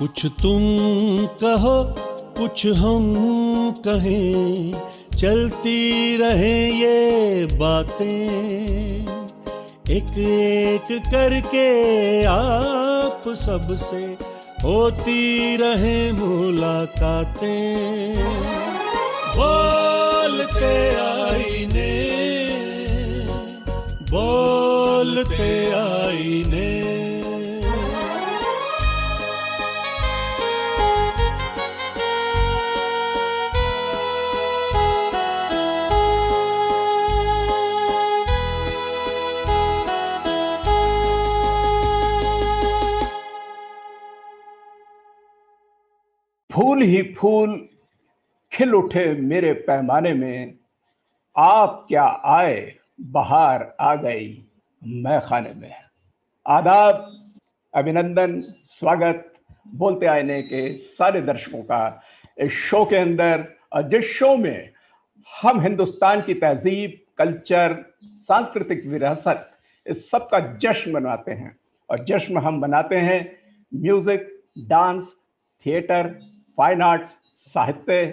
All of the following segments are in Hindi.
कुछ तुम कहो कुछ हम कहें, चलती रहे ये बातें, एक एक करके आप सबसे होती रहे मुलाकातें। बोलते आईने, बोलते आईने। फूल ही फूल खिल उठे मेरे पैमाने में, आप क्या आए बहार आ गई मैं खाने में। आदाब, अभिनंदन, स्वागत बोलते आईने के सारे दर्शकों का इस शो के अंदर, और जिस शो में हम हिंदुस्तान की तहजीब, कल्चर, सांस्कृतिक विरासत, इस सब का जश्न मनाते हैं। और जश्न हम मनाते हैं music, dance, theatre, fine arts, साहित्य,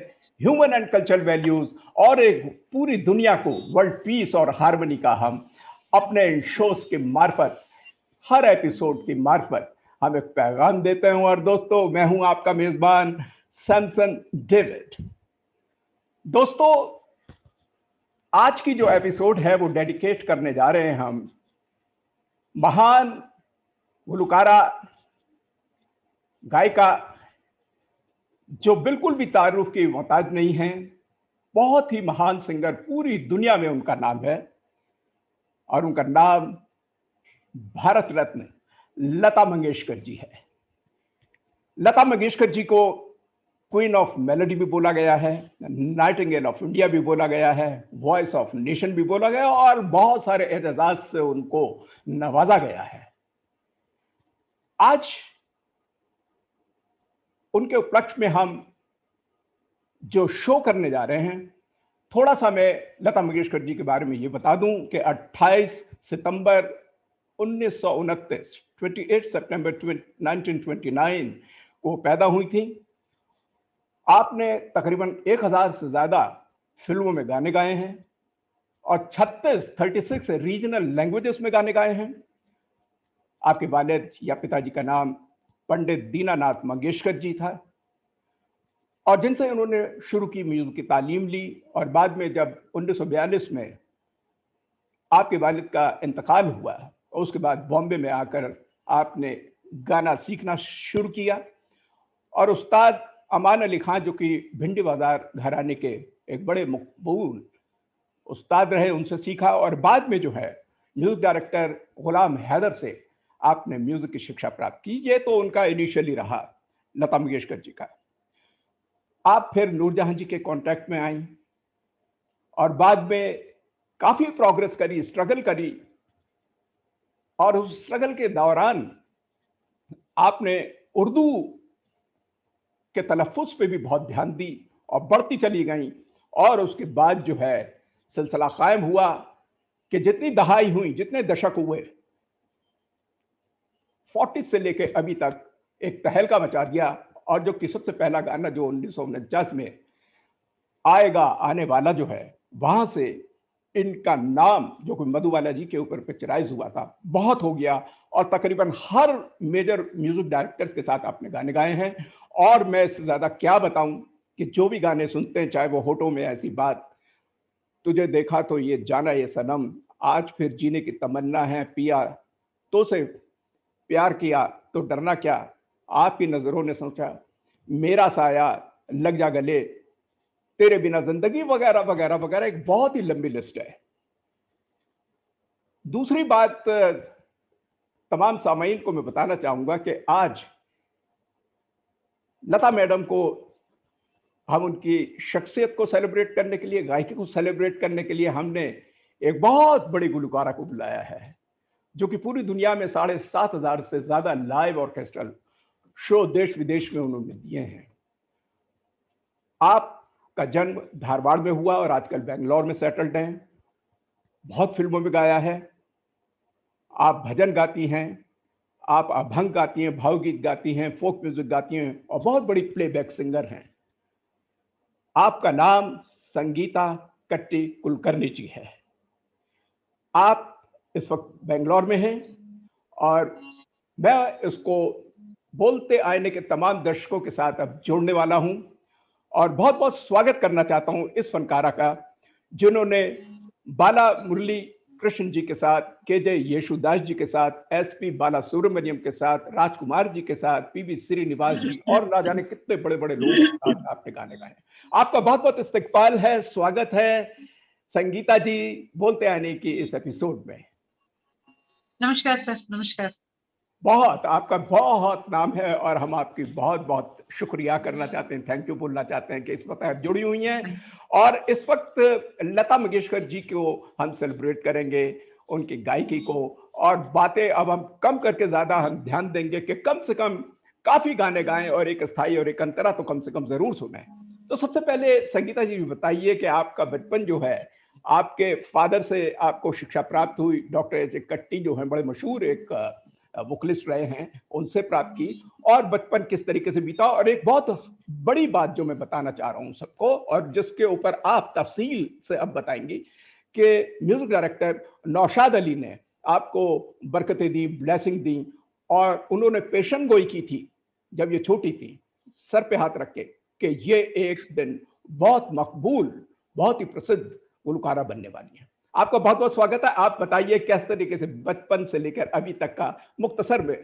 ह्यूमन एंड कल्चरल वैल्यूज और एक पूरी दुनिया को वर्ल्ड पीस और हार्मनी का हम अपने इन शोज के मार्फत, हर एपिसोड की मार्फत हम एक पैगाम देते हैं। और दोस्तों, मैं हूं आपका मेजबान सैमसन डेविड। दोस्तों, आज की जो एपिसोड है वो डेडिकेट करने जा रहे हैं हम महान गुलकारा, गायिका, जो बिल्कुल भी तारुफ की मोहताज नहीं है, बहुत ही महान सिंगर, पूरी दुनिया में उनका नाम है। और उनका नाम भारत रत्न लता मंगेशकर जी है। लता मंगेशकर जी को क्वीन ऑफ मेलोडी भी बोला गया है, नाइटिंगेल ऑफ इंडिया भी बोला गया है, वॉइस ऑफ नेशन भी बोला गया, और बहुत सारे एजाजाज से उनको नवाजा गया है। आज उनके उपलक्ष्य में हम जो शो करने जा रहे हैं, थोड़ा सा मैं लता मंगेशकर जी के बारे में ये बता दूं कि 28 सितंबर 1929, 28 सितंबर 1929 को पैदा हुई थी। आपने तकरीबन 1000 से ज्यादा फिल्मों में गाने गाए हैं और 36 रीजनल लैंग्वेजेस में गाने गाए हैं। आपके वालिद या पिताजी का नाम पंडित दीनानाथ मंगेशकर जी था, और जिनसे उन्होंने शुरू की म्यूजिक की तालीम ली। और बाद में जब 1942 में आपके वालिद का इंतकाल हुआ, उसके बाद बॉम्बे में आकर आपने गाना सीखना शुरू किया। और उस्ताद अमान अली खान, जो कि भिंडी बाजार घराने के एक बड़े मकबूल उस्ताद रहे, उनसे सीखा। और बाद में जो है म्यूजिक डायरेक्टर गुलाम हैदर से आपने म्यूजिक की शिक्षा प्राप्त की। ये तो उनका इनिशियली रहा लता मंगेशकर जी का। आप फिर नूरजहां जी के कांटेक्ट में आई और बाद में काफी प्रोग्रेस करी, स्ट्रगल करी। और उस स्ट्रगल के दौरान आपने उर्दू के तलफ़्फ़ुज़ पे भी बहुत ध्यान दी और बढ़ती चली गई। और उसके बाद जो है सिलसिला कायम हुआ कि जितनी दहाई हुई, जितने दशक हुए, 40 से लेके अभी तक एक तहलका मचा दिया। और जो कि सबसे पहला गाना जो 1949 में आएगा आने वाला जो है, वहां से इनका नाम जो कि मधुबाला जी के ऊपर पिक्चराइज हुआ था, बहुत हो गया। और तकरीबन हर मेजर म्यूजिक डायरेक्टर्स के साथ आपने गाने गाए हैं। और मैं इससे ज्यादा क्या बताऊं कि जो भी गाने सुनते हैं, चाहे वो होठों में ऐसी बात, तुझे देखा तो ये जाना ये सनम, आज फिर जीने की तमन्ना है, पिया तो से प्यार किया तो डरना क्या, आपकी नजरों ने सोचा, मेरा साया, लग जा गले, तेरे बिना जिंदगी, वगैरह वगैरह वगैरह। एक बहुत ही लंबी लिस्ट है। दूसरी बात, तमाम सामाईन को मैं बताना चाहूंगा कि आज लता मैडम को हम उनकी शख्सियत को सेलिब्रेट करने के लिए, गायकी को सेलिब्रेट करने के लिए हमने एक बहुत बड़ी गुलकारा को बुलाया है, जो कि पूरी दुनिया में 7,500 से ज्यादा लाइव ऑर्केस्ट्रल शो देश विदेश में उन्होंने दिए हैं। आपका जन्म धारवाड़ में हुआ और आजकल बेंगलोर में सेटल्ड हैं। बहुत फिल्मों में गाया है। आप भजन गाती हैं आप अभंग गाती हैं, भावगीत गाती हैं, फोक म्यूजिक गाती हैं और बहुत बड़ी प्लेबैक सिंगर हैं। आपका नाम संगीता कट्टी कुलकर्णी जी है। आप इस वक्त बेंगलोर में हैं और मैं इसको बोलते आईने के तमाम दर्शकों के साथ अब जोड़ने वाला हूं और बहुत बहुत स्वागत करना चाहता हूं इस फनकारा का, जिन्होंने बाला मुरली कृष्ण जी के साथ, के.जे. येशुदास जी के साथ, एस.पी. बाला सुब्रमण्यम के साथ, राजकुमार जी के साथ, पी.वी. श्रीनिवास जी और ना जाने कितने बड़े बड़े लोगों के साथ आपने गाने गाए। आपका बहुत बहुत इस्तकबाल है, स्वागत है संगीता जी बोलते आने की इस एपिसोड में। नमस्कार सर, नमस्कार। बहुत आपका बहुत नाम है और हम आपकी बहुत बहुत शुक्रिया करना चाहते हैं, थैंक यू बोलना चाहते हैं कि इस वक्त आप जुड़ी हुई हैं। और इस वक्त लता मंगेशकर जी को हम सेलिब्रेट करेंगे, उनकी गायकी को, और बातें अब हम कम करके ज्यादा हम ध्यान देंगे कि कम से कम काफी गाने गाएं और एक स्थायी और एक अंतरा तो कम से कम जरूर सुने। तो सबसे पहले संगीता जी बताइए कि आपका बचपन जो है, आपके फादर से आपको शिक्षा प्राप्त हुई, डॉक्टर एच ए कट्टी जो है बड़े मशहूर एक वोकलिस्ट रहे हैं, उनसे प्राप्त की, और बचपन किस तरीके से बीता। और एक बहुत बड़ी बात जो मैं बताना चाह रहा हूं सबको और जिसके ऊपर आप तफसील से अब बताएंगी कि म्यूजिक डायरेक्टर नौशाद अली ने आपको बरकतें दी, ब्लेसिंग दी, और उन्होंने पेशन गोई की थी जब ये छोटी थी, सर पे हाथ रख के, कि ये एक दिन बहुत मकबूल, बहुत ही प्रसिद्ध गुलकारा बनने वाली है। आपका बहुत बहुत स्वागत है। आप बताइए किस तरीके से बचपन से लेकर अभी तक का मुख्तसर में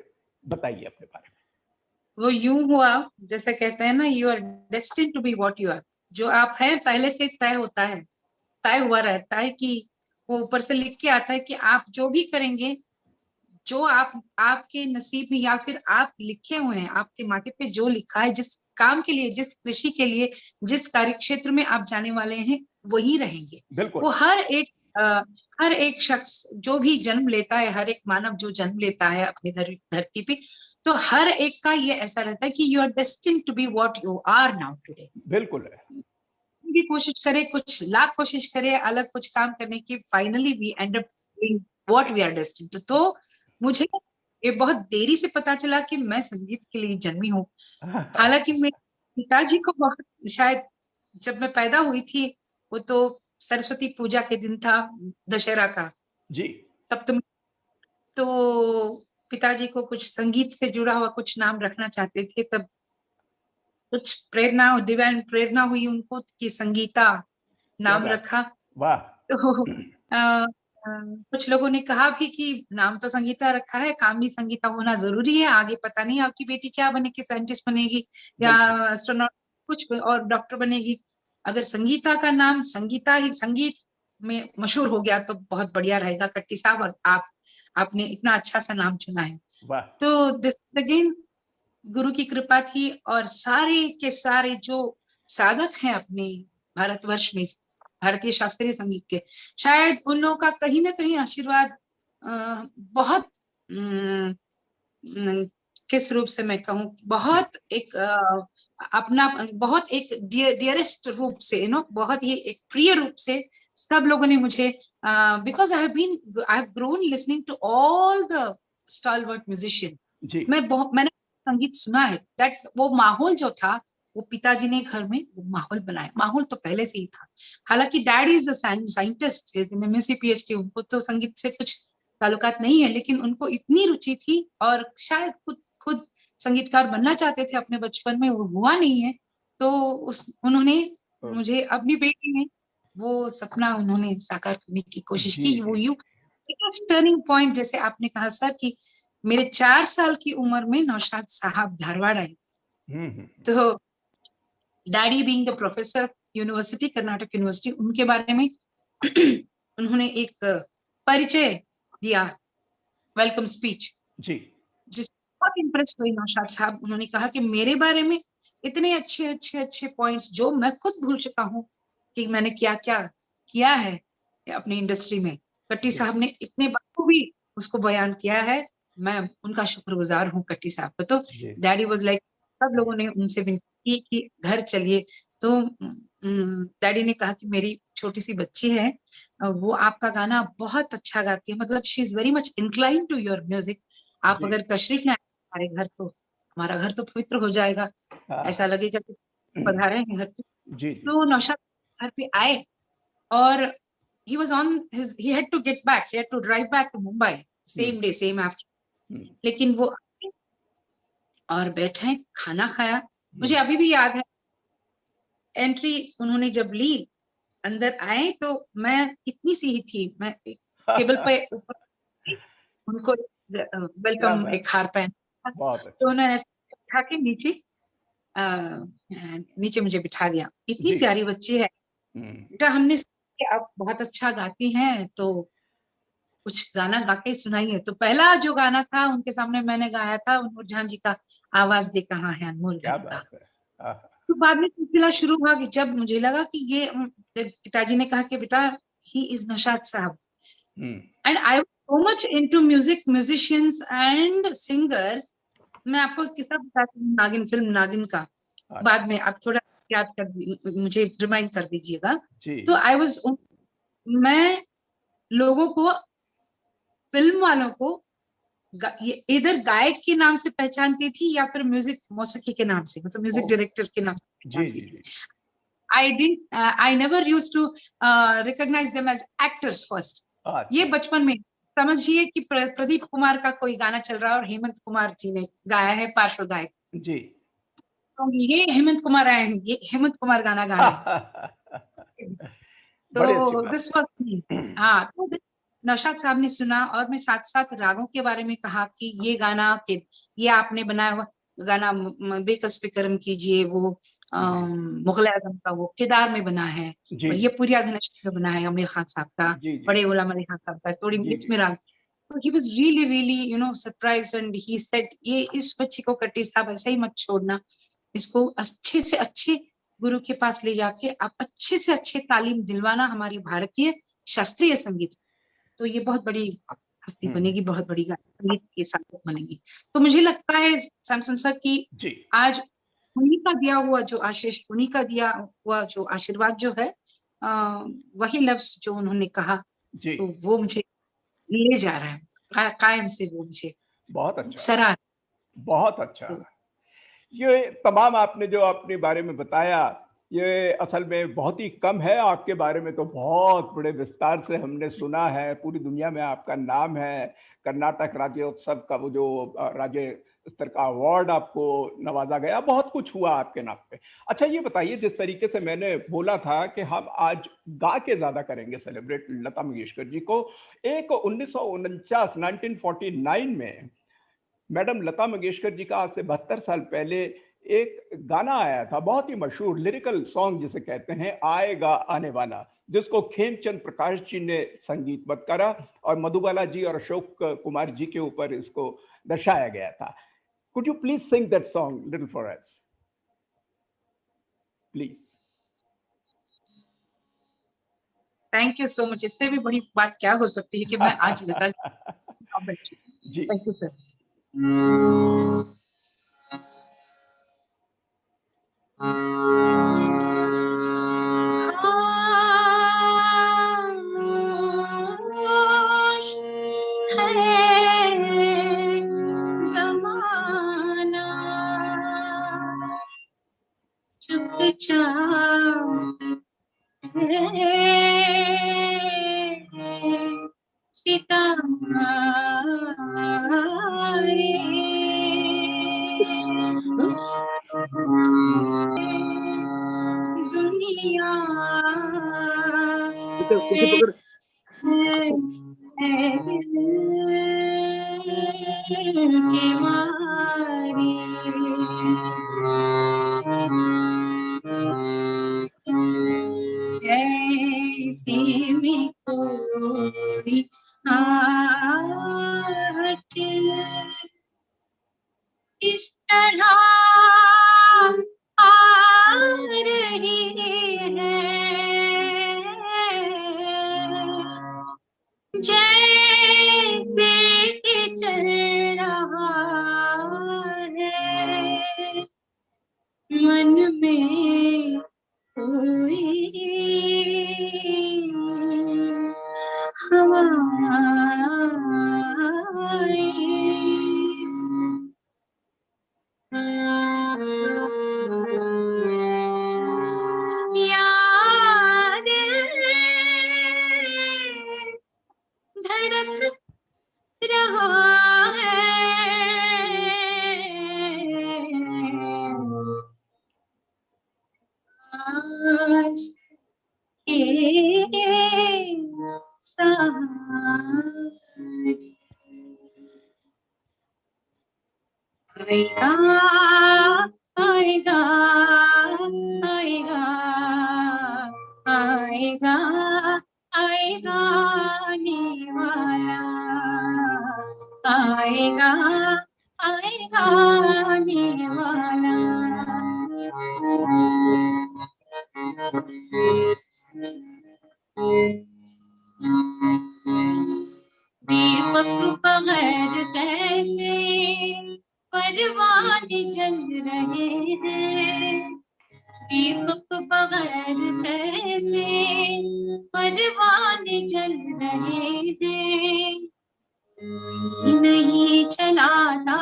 बताइए अपने बारे में। वो यूं हुआ, जैसे कहते हैं ना, you are destined to be what you are. जो आप हैं पहले से तय होता है, तय हुआ रहता है कि वो ऊपर से लिख के आता है कि आप जो भी करेंगे, जो आपके नसीब में या फिर आप लिखे हुए हैं, आपके माथे पे जो लिखा है, जिस काम के लिए, जिस कृषि के लिए, जिस कार्य क्षेत्र में आप जाने वाले हैं, वही रहेंगे। बिल्कुल। वो हर एक शख्स जो भी जन्म लेता है, हर एक मानव जो जन्म लेता है अपनी धरती पे, तो हर एक का ये ऐसा रहता है कि you are destined to be what you are now today. बिल्कुल है। भी कोशिश करे, कुछ लाख कोशिश करे अलग कुछ काम करने की, finally we end up doing what we are destined to. तो मुझे ये बहुत देरी से पता चला कि मैं संगीत के लिए जन्मी हूँ। हालांकि मेरे पिताजी को बहुत, शायद जब मैं पैदा हुई थी वो तो सरस्वती पूजा के दिन था, दशहरा का जी, सप्तमी। तो पिताजी को कुछ संगीत से जुड़ा हुआ कुछ नाम रखना चाहते थे, तब कुछ प्रेरणा, दिव्य प्रेरणा हुई उनको कि संगीता नाम रखा। वाह। तो कुछ लोगों ने कहा भी कि नाम तो संगीता रखा है, काम भी संगीता होना जरूरी है, आगे पता नहीं आपकी बेटी क्या बनेगी, साइंटिस्ट बनेगी या एस्ट्रोनॉट, कुछ और डॉक्टर बनेगी। अगर संगीता का नाम संगीता ही संगीत में मशहूर हो गया तो बहुत बढ़िया रहेगा। कट्टी साहब, आपने इतना अच्छा सा नाम चुना है। तो दिस अगेन गुरु की कृपा थी, और सारे के सारे जो साधक हैं अपने भारतवर्ष में भारतीय शास्त्रीय संगीत के, शायद उन लोगों का कहीं ना कहीं आशीर्वाद बहुत किस रूप से मैं कहूँ, बहुत एक अपना, बहुत एक डियरेस्ट रूप से, बहुत ही एक प्रिय रूप से सब लोगों ने मुझे, because I have grown listening to all the stalwart musician. मैंने संगीत सुना है, दैट वो माहौल जो था, वो पिताजी ने घर में वो माहौल बनाया। माहौल तो पहले से ही था। हालांकि daddy is a scientist, MSc PhD, उनको तो संगीत से कुछ ताल्लुकात नहीं है, लेकिन उनको इतनी रुचि थी और शायद खुद संगीतकार बनना चाहते थे अपने बचपन में, वो हुआ नहीं है। तो उन्होंने मुझे, अपनी बेटी में वो सपना उन्होंने साकार करने की कोशिश की। वो टर्निंग पॉइंट, जैसे आपने कहा सर कि मेरे 4 साल की उम्र में नौशाद साहब धारवाड़ आए थे। तो daddy being the professor of university, Karnataka university, उनके बारे में उन्होंने एक परिचय दिया, वेलकम स्पीच जी, जिस बहुत इम्प्रेस हुई नौशाद साहब। उन्होंने कहा कि मेरे बारे में इतने अच्छे अच्छे अच्छे पॉइंट्स जो मैं खुद भूल चुका हूँ कि मैंने क्या क्या किया है अपनी इंडस्ट्री में, कट्टी साहब ने इतने बखूबी उसको बयान किया है। मैं उनका शुक्रगुजार हूँ कट्टी साहब को। तो डैडी वाज लाइक, सब लोगों ने उनसे विनती की कि घर चलिए। तो डैडी ने कहा कि मेरी छोटी सी बच्ची है, वो आपका गाना बहुत अच्छा गाती है, मतलब she is very much incline to your music, आप जी। अगर तशरीफ लाए हमारे घर तो हमारा घर तो पवित्र हो जाएगा, हाँ, ऐसा लगेगा कि पधारे हैं घर पे। जी, जी। तो नौशाद घर पे आए और he had to get back, he had to drive back to Mumbai same day same afternoon, लेकिन वो आए और बैठे खाना खाया। मुझे अभी भी याद है एंट्री उन्होंने जब ली, अंदर आए तो मैं इतनी सी ही थी, मैं टेबल पे ऊपर उनको क्या वेलकम बात एक हार पहन, बहुत तो अच्छा। उन्होंने ऐसे उठा के नीचे मुझे बिठा दिया। इतनी जी। प्यारी बच्ची है, बेटा हमने सुना कि आप बहुत अच्छा गाती हैं, तो कुछ गाना गा के सुनाइए। तो पहला जो गाना था उनके सामने मैंने गाया था नूरजहां जी का आवाज दे कहाँ है अनमोल क्या घड़ी का। बात है। हाँ, तो बाद में सिलसिला शुरू हुआ कि जब मुझे लगा कि ये पिताजी ने कहा कि बेटा ही इज नौशाद साहब, and I so much into music, musicians and singers. मैं आपको एक किस्सा बताती हूँ नागिन फिल्म नागिन का, बाद में आप थोड़ा याद कर मुझे रिमाइंड कर दीजिएगा। जी। तो मैं लोगों को, फिल्म वालों को ये इधर गायक के नाम से पहचानती थी या फिर म्यूजिक मौसीकी के नाम से, मतलब म्यूजिक डायरेक्टर के नाम से जी, पहचानती जी, थी। जी। I never used to recognize them as actors first. ये अच्छा। बचपन में समझिए कि प्रदीप कुमार का कोई गाना चल रहा है और हेमंत कुमार जी ने गाया है पार्श्व गायक, जी। तो ये हेमंत कुमार आए हैं, ये हेमंत कुमार गाना गा रहे हैं। बड़ी अच्छी तो बात दिस वाज मी। हाँ, तो नौशाद साहब ने सुना और मैं साथ साथ रागों के बारे में कहा कि ये गाना के ये आपने बनाया हुआ गाना बेकस बिकरम कीजिए, वो मुगल आजम का वो किरदार में बना है, जी, ये पूरी धनुष में बना है आमिर खान साहब का, जी, जी, बड़े गुलाम अली खान साहब का, थोड़ी जी, इसमें जी। राग। तो he was really really surprised and he said ये इस बच्ची को कट्टी साहब ऐसे ही मत छोड़ना, इसको अच्छे से अच्छे गुरु के पास ले जाके आप अच्छे से अच्छे तालीम दिलवाना हमारी भारतीय शास्त्रीय संगीत। तो ये बहुत बड़ी हस्ती बनेगी, बहुत बड़ी संगीत के साधक बनेगी। तो मुझे लगता है सैमसन सर की जी। आज उन्हीं का दिया हुआ जो आशीष, उन्हीं का दिया हुआ जो आशीर्वाद जो है, वही लफ्ज जो उन्होंने कहा, जी। तो वो मुझे ले जा रहा है कायम से, वो मुझे बहुत अच्छा। सराह। बहुत अच्छा। तो ये तमाम आपने जो अपने बारे में बताया, ये असल में बहुत ही कम है। आपके बारे में तो बहुत बड़े विस्तार से हमने सुना है, पूरी दुनिया में आपका नाम है। कर्नाटक राज्योत्सव का वो जो राज्य स्तर का अवार्ड आपको नवाजा गया, बहुत कुछ हुआ आपके नाम पे। अच्छा ये बताइए, जिस तरीके से मैंने बोला था कि हम आज गा के ज़्यादा करेंगे सेलिब्रेट लता मंगेशकर जी को, एक 1949 1949 में मैडम लता मंगेशकर जी का आज से 72 साल पहले एक गाना आया था, बहुत ही मशहूर लिरिकल सॉन्ग जिसे कहते हैं, आएगा आने वाला, जिसको खेमचंद प्रकाश जी ने संगीतबद्ध करा और मधुबाला जी और अशोक कुमार जी के ऊपर इसको दर्शाया गया था। Could you please sing that song little for us please. Thank you so much. इससे भी बड़ी बात क्या हो सकती है कि मैं आज लता बैठी। जी। Thank you sir. खामोश है ज़माना, चुपचाप है सितारे, दुनिया है दिल की मारी, ऐसी भी कोई आहट इस तरह आ रही है, जैसे कि चल रहा है मन में कोई हवाएं। पास के सहारे आएगा आएगा आएगा आएगा आएगा आने वाला आएगा आएगा आने वाला दीपक बगैर कैसे परवाने जल रहे हैं दीपक बगैर कैसे परवाने जल रहे हैं नहीं चलाता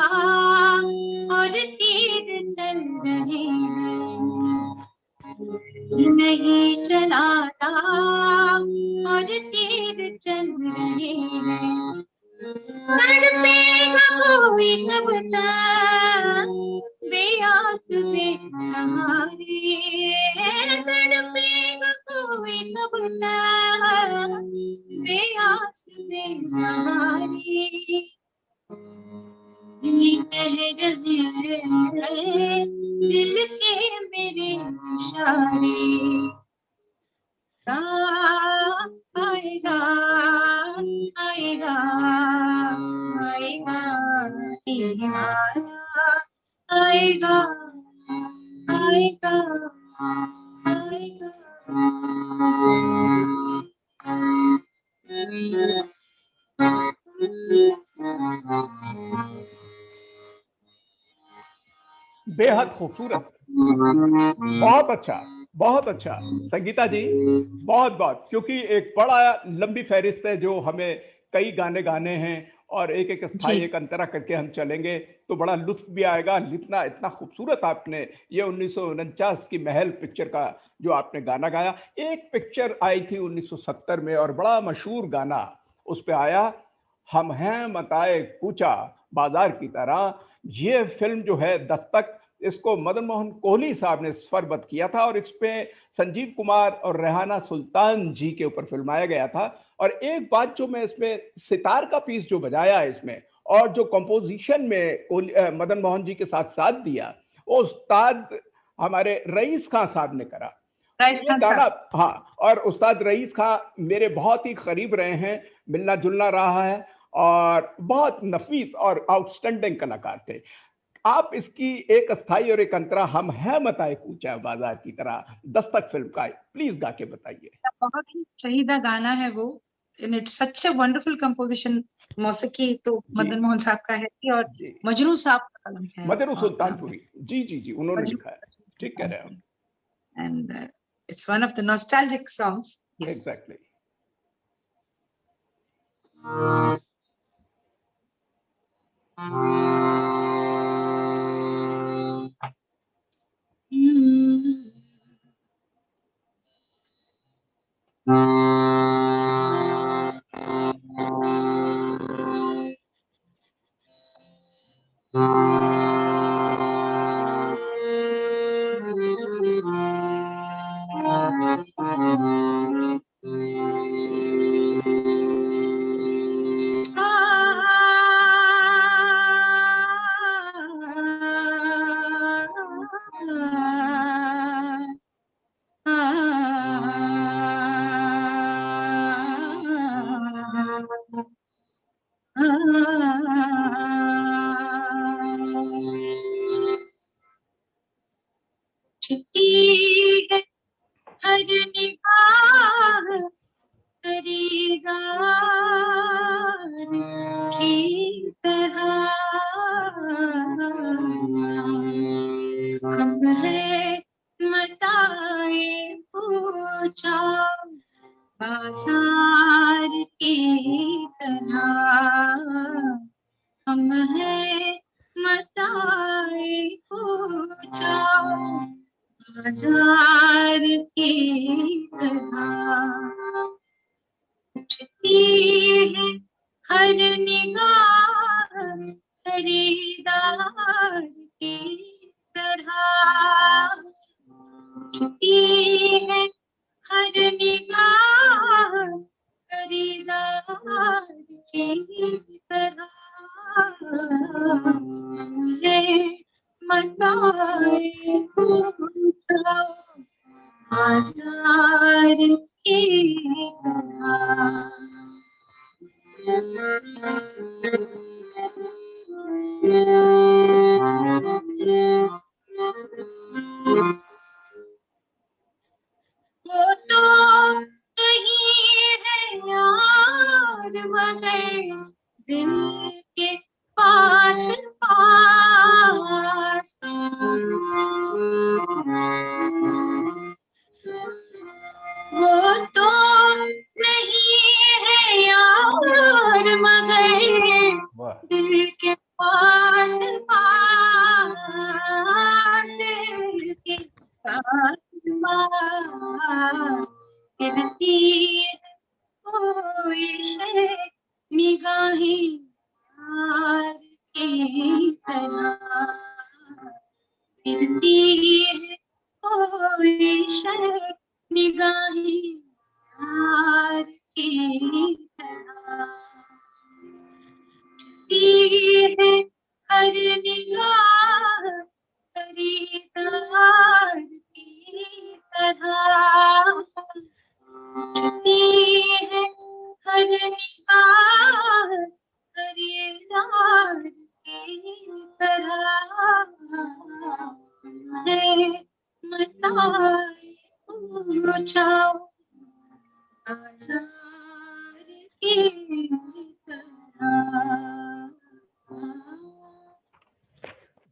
और तीर चल रहे हैं नहीं चलाता और तीर चल रहे हैं तड़पेगा कोई कब तक बेआस बेसहारे तड़पेगा कोई कब तक बेआस बेसहारे ये कह रहे हैं दिल के मेरे इशारे आएगा आएगा आएगा आएगा आएगा आएगा बेहद खूबसूरत, बहुत अच्छा संगीता जी, बहुत बहुत, क्योंकि एक बड़ा लंबी फहरिस्त है जो हमें कई गाने गाने हैं और एक एक स्थाई एक अंतरा करके हम चलेंगे तो बड़ा लुत्फ भी आएगा। इतना इतना खूबसूरत आपने ये 1949 की महल पिक्चर का जो आपने गाना गाया। एक पिक्चर आई थी 1970 में और बड़ा मशहूर गाना उस पे आया, हम हैं मताए कूचा बाजार की तरह। ये फिल्म जो है दस्तक, इसको मदन मोहन कोहली साहब ने स्वरबद्ध किया था और इस पे संजीव कुमार और रेहाना सुल्तान जी के ऊपर फिल्माया गया था। और एक बात जो मैं इसमें सितार का पीस जो बजाया है इसमें और जो कंपोजिशन में मदन मोहन जी के साथ साथ दिया वो उस्ताद हमारे रईस खान साहब ने करा। ये गाना, हाँ, और उस्ताद रईस खान मेरे बहुत ही करीब रहे हैं, मिलना जुलना रहा है और बहुत नफीस और आउटस्टैंडिंग कलाकार थे। आप इसकी एक अस्थाई और एक अंतरा हम है मताए कूचा बाजार की तरह दस्तक फिल्म का प्लीज गा के बताइए। बहुत ही शहीदा गाना है वो, and it's such a wonderful composition. मौसीकी तो मदन मोहन साहब का है और मजनू साहब का कलम है, मजनू सुल्तानपुरी जी जी जी उन्होंने लिखा है, ठीक कह रहे हैं। And it's one of the nostalgic songs. Exactly. है हर निगाह खरीदार की तरह, हम है मताए पूछा बाजार की तरह, हम है मताए पूछा बाजार की तरह, उठती है हर निगाह खरीदार की तरह, खींचती है हर निगाह खरीदार की तरह, हमने मनाए पूछा आजार की तरह। वो तो कहीं है यार मगर दिल के पास पास, वो तो नहीं है यार मगर दिल के पास पास, दिल के पास गिरती है कोई शे निगाहें यार की तरह, गिरती है कोई शे निगाहें यार की तरह, है हर निगाह खरीदार की तरह, है हर निगाह खरीदार की तरह, है मताए पूछाओ आजार की तरह।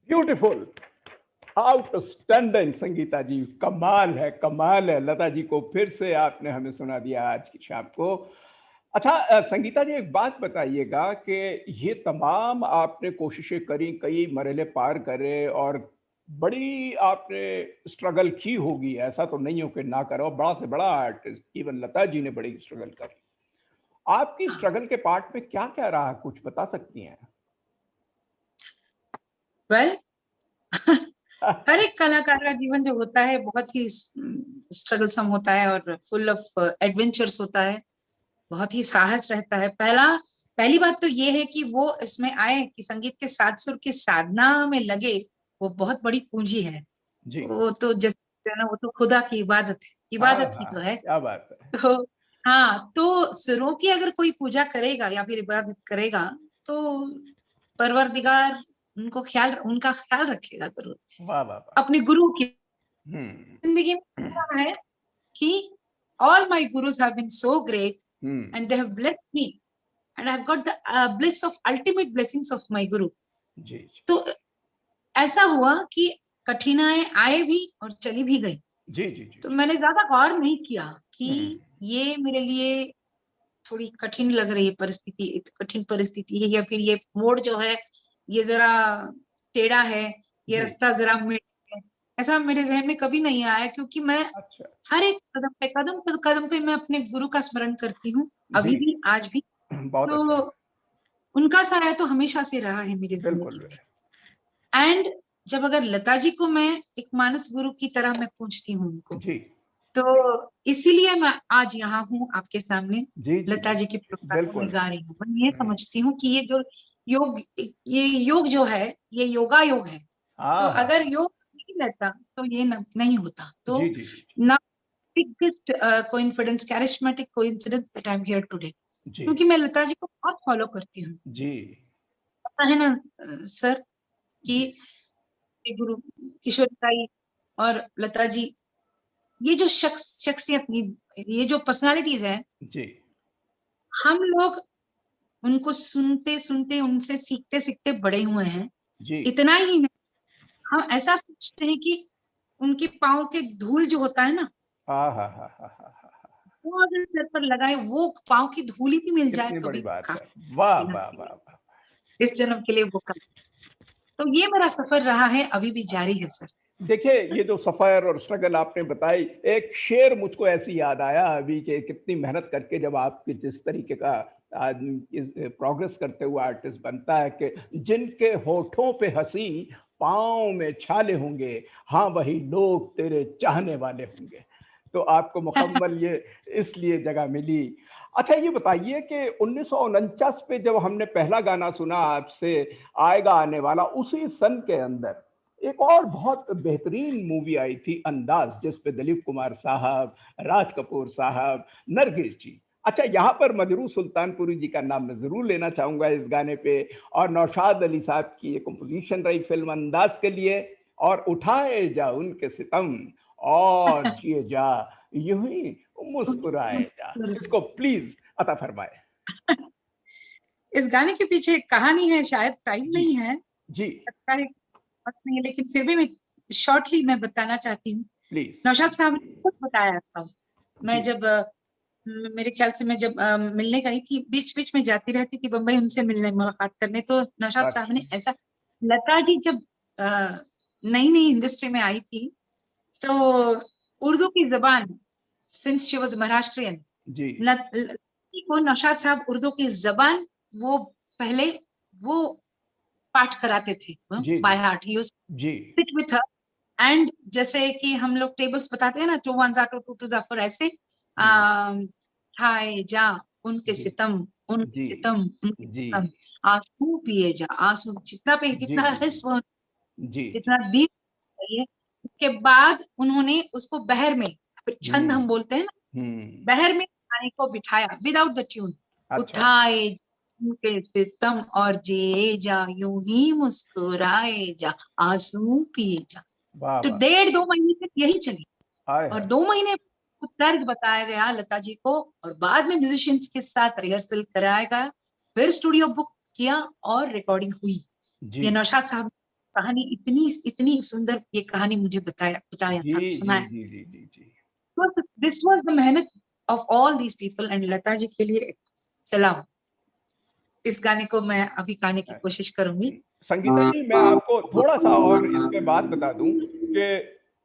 ब्यूटीफुल, आउटस्टैंडिंग संगीता जी, कमाल है, कमाल है। लता जी को फिर से आपने हमें सुना दिया आज की शाम को। अच्छा संगीता जी, एक बात बताइएगा कि ये तमाम आपने कोशिशें करी, कई मरहले पार करे और बड़ी आपने स्ट्रगल की होगी, ऐसा तो नहीं हो कि ना करो, बड़ा से बड़ा आर्टिस्ट, इवन लता जी ने बड़ी स्ट्रगल करी। आपकी स्ट्रगल के पार्ट में क्या क्या रहा, कुछ बता सकती हैं? वेल हर एक कलाकार का जीवन जो होता है बहुत ही स्ट्रगलसम होता है और फुल ऑफ एडवेंचर्स होता है, बहुत ही साहस रहता है। पहली बात तो ये है कि वो इसमें आए कि संगीत के साथ सुर की साधना में लगे, वो बहुत बड़ी पूंजी है जी। वो तो जैसे ना, वो तो खुदा की इबादत है, इबादत ही तो है। क्या बात है। तो हाँ, तो सुरों की अगर कोई पूजा करेगा या फिर इबादत करेगा तो परवरदिगार उनका ख्याल रखेगा जरूर। वाह वाह। अपने गुरु की जिंदगी में है कि all my gurus have been so great and they have blessed me and I've got the bliss of ultimate blessings of my guru। जी। तो ऐसा हुआ कि कठिनाई आए भी और चली भी गई। जी जी जी। तो मैंने ज्यादा गौर नहीं किया कि ये मेरे लिए थोड़ी कठिन लग रही है परिस्थिति, कठिन परिस्थिति है, या फिर ये मोड़ जो है ये जरा टेढ़ा है, ये रास्ता जरा मिड है, ऐसा मेरे जहन में कभी नहीं आया, क्योंकि मैं हर एक कदम पे मैं अपने गुरु का स्मरण करती हूँ, अभी भी, आज भी। तो उनका साया तो हमेशा से रहा है मेरी जिंदगी में। एंड जब अगर लता जी को मैं एक मानस गुरु की तरह मैं पूछती हूँ उनको, तो इसीलिए मैं आज यहाँ हूँ आपके सामने लता जी की प्रोग्राम में गा रही हूँ। मैं ये समझती हूँ कि ये जो योग जो है, ये योगा योग है। तो अगर योग नहीं रहता तो ये नहीं होता। तो ना biggest coincidence, charismatic coincidence that I'm here today, क्योंकि मैं लता जी को बहुत फॉलो करती हूँ जी। पता है ना सर कि गुरु किशोरी और लता जी, ये जो शख्सियत, ये जो पर्सनालिटीज है जी, हम लोग उनको सुनते सुनते, उनसे सीखते सीखते बड़े हुए हैं जी। इतना ही नहीं, हम ऐसा सोचते हैं कि उनके पाँव के धूल जो होता है ना, वो अगर सर पर लगाए, वो पाँव की धूल भी मिल जाए तो भी वाह वाह वाह, इस जन्म के लिए वो कर। तो ये मेरा सफर रहा है, अभी भी जारी है सर। देखिए, ये जो सफर और स्ट्रगल आपने बताई, एक शेर मुझको ऐसी याद आया अभी कि कितनी मेहनत करके जब आप जिस तरीके का आदमी प्रोग्रेस करते हुए आर्टिस्ट बनता है कि जिनके होठों पे हंसी पाँव में छाले होंगे, हाँ वही लोग तेरे चाहने वाले होंगे। तो आपको मुकम्मल ये इसलिए जगह मिली। अच्छा ये बताइए कि 1949 पे जब हमने पहला गाना सुना आपसे, आएगा आने वाला, उसी सन के अंदर एक और बहुत बेहतरीन मूवी आई थी अंदाज, जिस पे दिलीप कुमार साहब, राज कपूर साहब, नरगिस जी। अच्छा यहाँ पर मजरू सुल्तानपुरी जी का नाम मैं जरूर लेना चाहूंगा इस गाने पे, और नौशाद अली साहब की ये कंपोजिशन रही फिल्म अंदाज के लिए, और उठाए जा उनके सितम और जिए जा यूं ही मुस्कुराए जा। इसको प्लीज अता फरमाए। इस गाने के पीछे एक कहानी है, शायद टाइम जी नहीं है, जी लगता है वक्त नहीं है, लेकिन फिर भी मैं शॉर्टली मैं बताना चाहती हूँ। प्लीज। नौशाद साहब ने खुद बताया था मैं जी जब मेरे ख्याल से मैं जब मिलने गई थी, बीच बीच में जाती रहती थी बम्बई उनसे मिलने मुलाकात करने, तो नौशाद साहब ने अच्छा ऐसा, लता जी जब नई नई इंडस्ट्री में आई थी तो उर्दू की जबान, सिंस शी वाज महाराष्ट्रियन, जी को नौशाद साहब उर्दू की जबान वो पहले वो पाठ कराते थे जी बाय हार्ट। ही जी सिट विथ हर, एंड जैसे कि हम लोग टेबल्स बताते हैं ना, टू वन जा टू टू जा फोर, ऐसे हम्म, हाय जा उनके जी सितम, उनके जी सितम, उनके जी सितम, आंसू पिए जा आंसू, जितना पे जी जितना जी हिस्स हो, जी जितना दीप चाहिए। उसके बाद उन्होंने उसको बहर में, छंद हम्म हम बोलते हैं ना, हम्म। बहर में गाने को बिठाया विदाउट द ट्यून। अच्छा उठाए उनके सितम और जिए जा यूं ही मुस्कुराए जा, आंसू पिए जा। वाह तो वाह। 1.5-2 महीने तक यही चली, हाय और हाय। 2 महीने तर्ज बताया गया लता जी को, और बाद में म्यूजिशियंस के साथ रिहर्सल कराया गया, फिर स्टूडियो बुक किया और रिकॉर्डिंग हुई। जी ये नौशाद साहब ने कहानी इतनी इतनी सुंदर ये कहानी मुझे बताया जी था, जी सुनाया। जी जी जी जी। दिस वाज द मेहनत of all these people, and Lata ji के लिए सलाम। इस गाने को मैं अभी गाने की कोशिश करूंगी। संगीता जी मैं आपको थोड़ा सा और इस पे बात बता दूं कि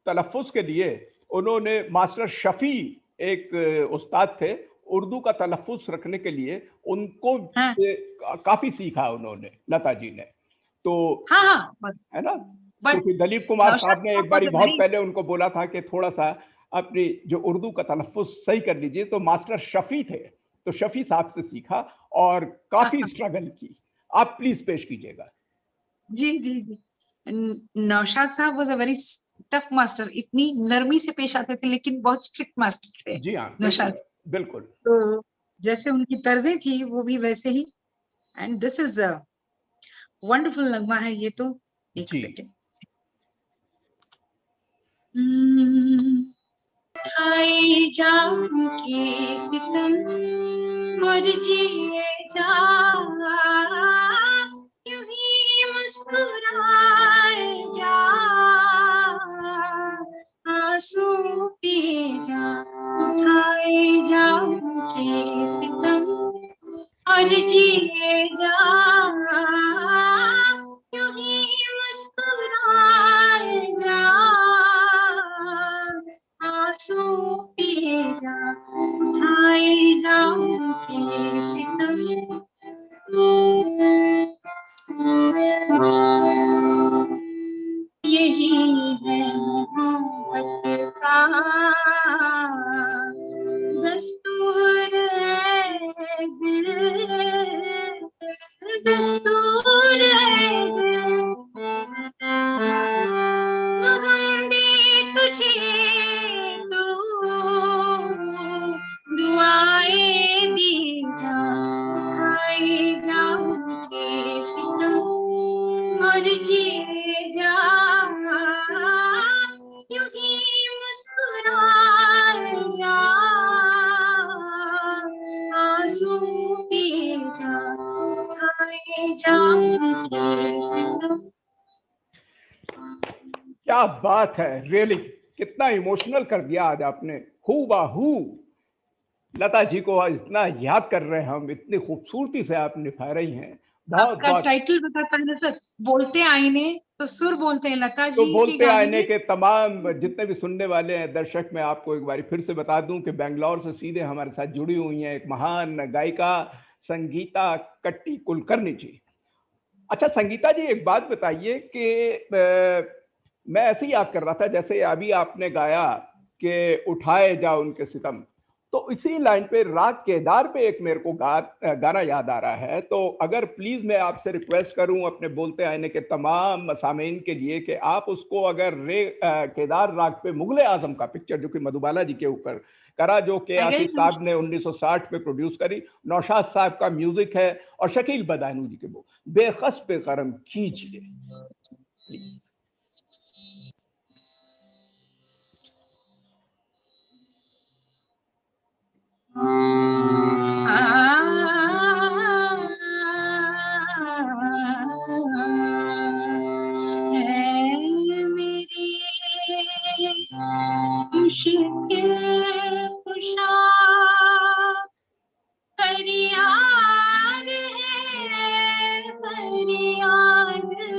तलफ़ुज़ के लिए उन्होंने मास्टर शफी, एक उस्ताद थे, उर्दू का तलफ़ुज़ रखने के लिए उनको हाँ से काफ़ी सीखा उन्होंने, लता जी ने। तो हाँ हाँ, है ना? बट क्योंकि दलीप कुमार नौशाद साहब ने साहब एक वाज बारी अ बहुत वेरी, पहले उनको बोला था कि थोड़ा-सा अपनी जो उर्दू का तलफ़ुज़ सही कर लीजिए, तो मास्टर शफी थे, तो शफी साहब से सीखा और काफ़ी स्ट्रगल की। आप प्लीज़ पेश कीजिएगा। जी जी जी, नौशाद साहब was a very tough master, इतनी नरमी से पेश आते थे लेकिन बहुत स्ट्रिक्ट मास्टर थे जी हाँ, नौशाद बिल्कुल, साहब। बिल्कुल। तो जैसे उनकी तर्जें थी वो भी वैसे ही, and this is a wonderful नगमा है ये तो। एक जी, सेकेंड। खाए जाऊं के सितम और जिए जा यूं ही मुस्कुराए जा, आंसू पिए जा, उठाए जाऊं के सितम और जिए जा यूं ही मुस्कुराए जा, आंसू पिए जा, उठाए जाऊं के सितम। यही है मोहब्बत का दस्तूर है दिल, दस्तूर है दिल, गम दे तुझे तो दुआएं दी जा, उठाए जाऊंगे सितम और जिए जा यूं ही मुस्कुराए जा, आंसू पिए जा, उठाए जाऊंगे सितम। क्या बात है! रियली कितना इमोशनल कर दिया आज आपने। हूबहू लता जी को आज इतना याद कर रहे हैं हम, इतनी खूबसूरती से आप निभा रही हैं। आपका बहुत-बहुत। टाइटल बताता है ना सर, बोलते आईने तो सुर बोलते हैं, लता तो जी के बोलते गाने आईने में। के तमाम जितने भी सुनने वाले हैं दर्शक, मैं आपको एक बारी फिर से बता दूं कि बेंगलोर से सीधे हमारे साथ जुड़ी हुई हैं एक महान गायिका, संगीता कट्टी कुलकर्णी जी। अच्छा संगीता जी, एक बात बताइए कि मैं ऐसे ही याद कर रहा था, जैसे अभी आपने गाया कि उठाए जाओ उनके सितम, तो इसी लाइन पे राग केदार पे एक मेरे को गाना याद आ रहा है। तो अगर प्लीज मैं आपसे रिक्वेस्ट करूं अपने बोलते आईने के तमाम मसामीन के लिए कि आप उसको अगर केदार राग पे मुगले आजम का पिक्चर, जो कि मधुबाला जी के ऊपर करा, जो के आसिफ साहब ने 1960 में प्रोड्यूस करी, नौशाद साहब का म्यूजिक है और शकील बदायूं जी के, वो बेखस बेकरम कीजिए प्लीज। मुश्किल कुशा फरियाद है, फरियाद है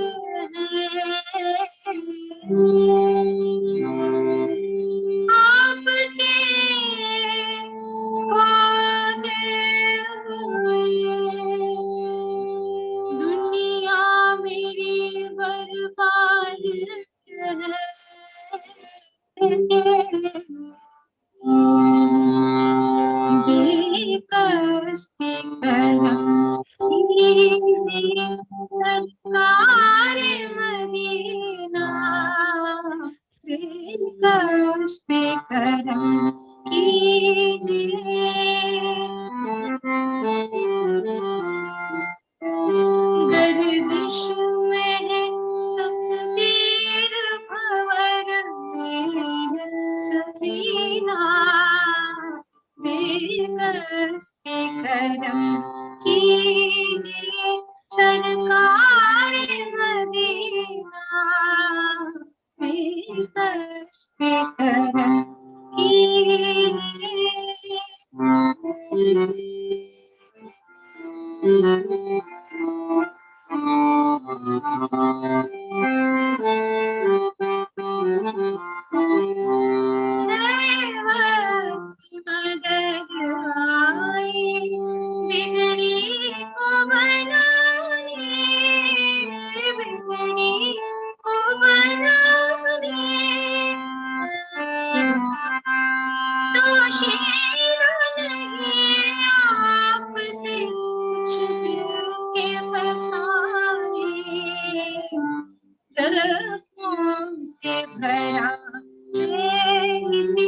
आपके वादे हुए, दुनिया मेरी बर्बाद है। बेकस बेकरम कीजिए सरकार मदीना, बेकस बेकरम कीजिए, गर्दिश में है तकदीर भंवर में सफीना, बेकस बेकरम कीजिए सरकार मदीना, बेकस बेकरम कीजिए। से भरा है किसी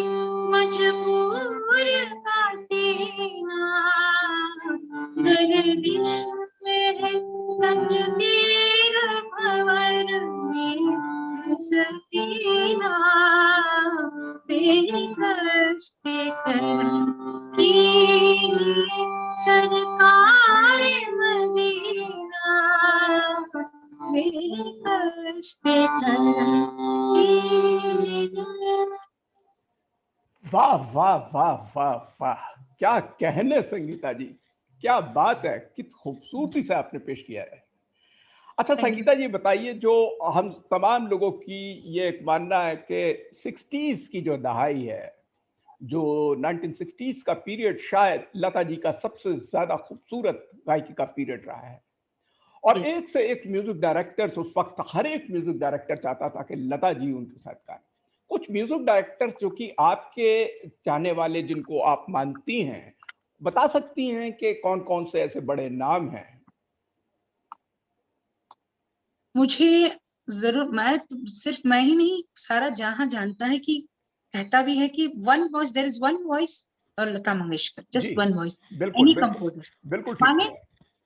मजबूर का सीना, गर्दिश में है तकदीर भंवर में सफीना, बेकस बेकरम कीजिए सरकार मदीना, बेकस बेकरम कीजिए। वाह वाह वाह वाह वाह, क्या कहने संगीता जी, क्या बात है, किस खूबसूरती से आपने पेश किया है। अच्छा संगीता जी बताइए, जो हम तमाम लोगों की ये एक मानना है कि 60s की जो दहाई है, जो 1960s का पीरियड शायद लता जी का सबसे ज्यादा खूबसूरत गायकी का पीरियड रहा है, और एक से एक म्यूजिक डायरेक्टर्स, उस वक्त हर एक म्यूजिक डायरेक्टर चाहता था कि लता जी उनके साथ गाएं। कुछ म्यूजिक डायरेक्टर्स जो कि आपके चाहने वाले, जिनको आप मानती हैं, बता सकती हैं कि कौन कौन से ऐसे बड़े नाम हैं? मुझे जरूर, सिर्फ मैं ही नहीं, सारा जहां जानता है कि कहता भी है कि one voice, there is one voice, और Lata Mangeshkar, just one voice, any composer, बिल्कुल माने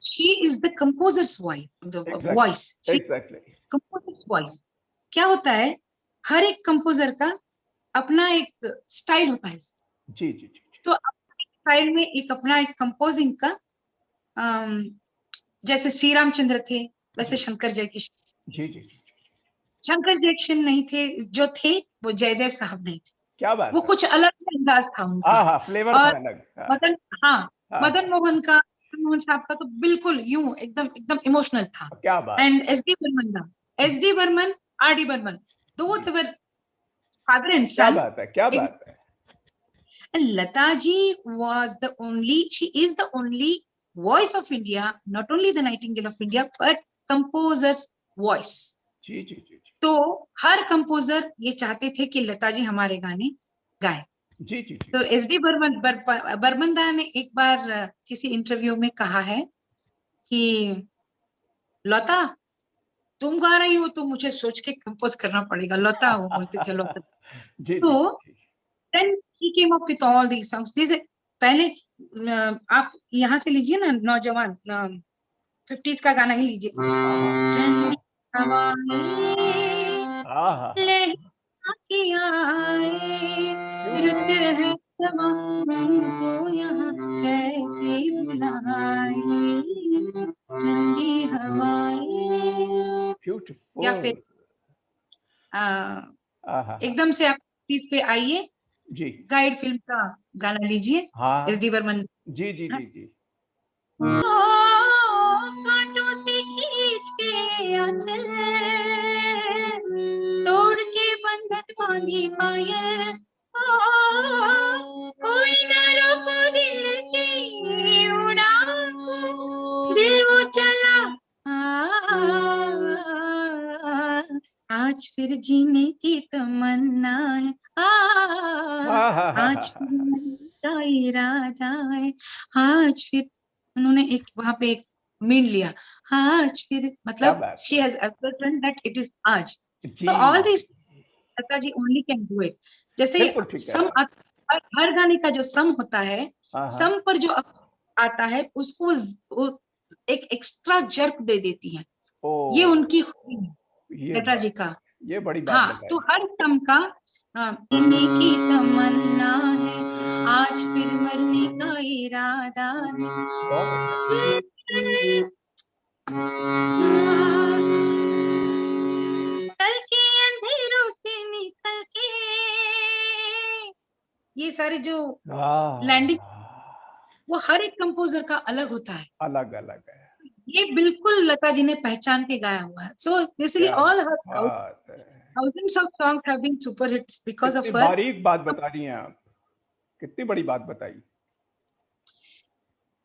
she is the composer's voice, exactly composer's voice. क्या होता है, हर एक कंपोजर का अपना एक स्टाइल होता है। जी जी जी। तो अपने स्टाइल में एक अपना एक कंपोजिंग का, जैसे श्री रामचंद्र थे वैसे शंकर जयकिशन, जी जी जी। शंकर जयकिशन नहीं थे, जो थे वो जयदेव साहब नहीं थे। क्या बात वो है। कुछ अलग अंदाज था उनका। हाँ, फ्लेवर था अलग। मदन, मदन मोहन का, मदन मोहन साहब का तो बिल्कुल यूं एकदम एकदम इमोशनल था। क्या बात। And S D Burman, R D Burman, दो थे फादर एंड सन। क्या बात है, क्या बात है। And Lata ji she is the only voice of India, not only the Nightingale of India, but composer's voice. जी जी जी जी तो हर कंपोजर ये चाहते थे कि लता जी हमारे गाने गाएं। जी जी जी तो एसडी बर्मन दा ने एक बार किसी इंटरव्यू में कहा है कि लता तुम गा रही हो तो मुझे सोच के कंपोज करना पड़ेगा, लता वो बोलते थे लता। जी जी तो जी then he came up with all these songs. जैसे पहले आप यहाँ से लीजिए ना, नौजवान 50s का गाना ही लीजिए। ठंडी हवाएं आहा लहरा के आए, रुत है समा को यहाँ कैसे बुलाए, ठंडी हवाएं। या ब्यूटीफुल। फिर आ, आहा एकदम से आप चीज पे आइए, जी गाइड फिल्म का गाना लीजिए, हाँ एसडी बर्मन। जी जी जी जी कांटों से खींच के आंचल, तोड़ के बंधन बांधी पायल, कोई ना रोको दिल की उड़ान, दिल वो चला आज फिर जीने की तमन्ना है, आज फिर मन का इरादा है, आज फिर उन्होंने एक वहां पे एक मीन लिया, आज फिर क्या मतलब बात she has ascertained that it is आज। है so ji all these Lata ji only can do it। जैसे बिल्कुल ठीक कह सम रहा है। हर गाने का जो सम होता है, हाँ हाँ सम पर जो आता है उसको वो एक एक्स्ट्रा जर्क दे देती है। ओ ये उनकी खूबी है ये लता जी बात का। ये बड़ी बात हाँ, तो बताई। हर सम का जीने की तमन्ना है, आज फिर मरने का इरादा है। बहुत अच्छा कल के अंधेरों से निकल के, ये सारे जो लैंडिंग, वो हर एक कंपोजर का अलग होता है। अलग अलग है। ये बिल्कुल लता जी ने पहचान के गाया हुआ है। सो इसलिए क्या ऑल हर बात है। thousands of songs have been super hits because of कितनी her। बारीक बात बता रही हैं आप, कितनी बड़ी बात बताई।